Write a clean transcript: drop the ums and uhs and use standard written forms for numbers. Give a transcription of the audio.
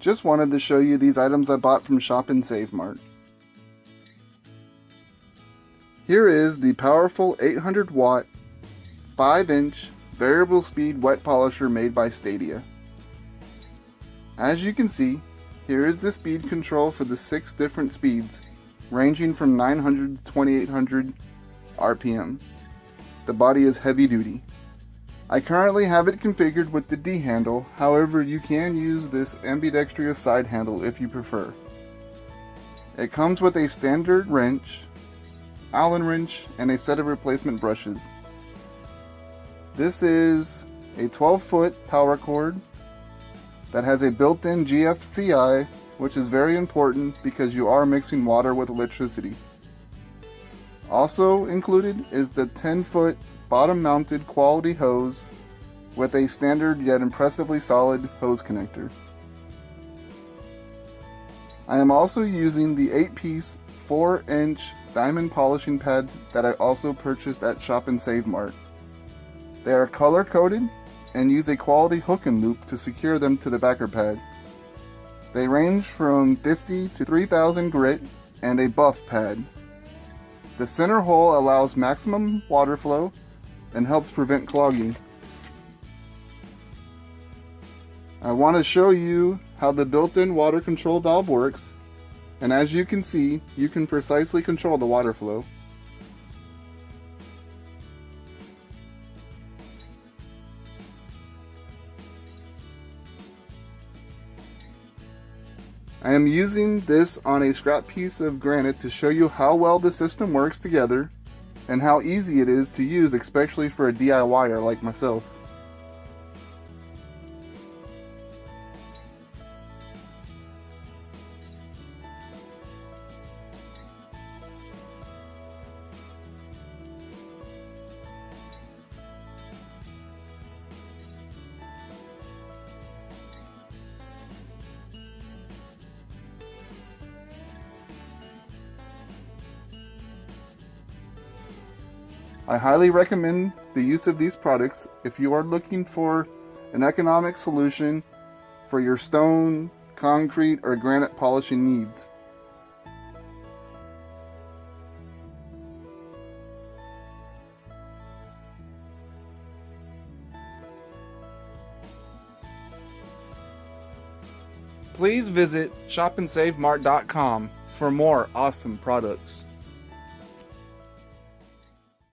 Just wanted to show you these items I bought from Shop and Save Mart. Here is the powerful 800 watt 5-inch variable speed wet polisher made by Stadea. As you can see, here is the speed control for the 6 different speeds, ranging from 900 to 2800 RPM. The body is heavy duty. I currently have it configured with the D handle, however you can use this ambidextrous side handle if you prefer. It comes with a standard wrench, Allen wrench, and a set of replacement brushes. This is a 12-foot power cord that has a built-in GFCI, which is very important because you are mixing water with electricity. Also included is the 10-foot bottom-mounted quality hose with a standard yet impressively solid hose connector. I am also using the 8-piece 4-inch diamond polishing pads that I also purchased at Shop and Save Mart. They are color-coded and use a quality hook and loop to secure them to the backer pad. They range from 50 to 3000 grit and a buff pad. The center hole allows maximum water flow and helps prevent clogging. I want to show you how the built-in water control valve works, and as you can see, you can precisely control the water flow. I am using this on a scrap piece of granite to show you how well the system works together and how easy it is to use, especially for a DIYer like myself. I highly recommend the use of these products if you are looking for an economic solution for your stone, concrete, or granite polishing needs. Please visit shopandsavemart.com for more awesome products.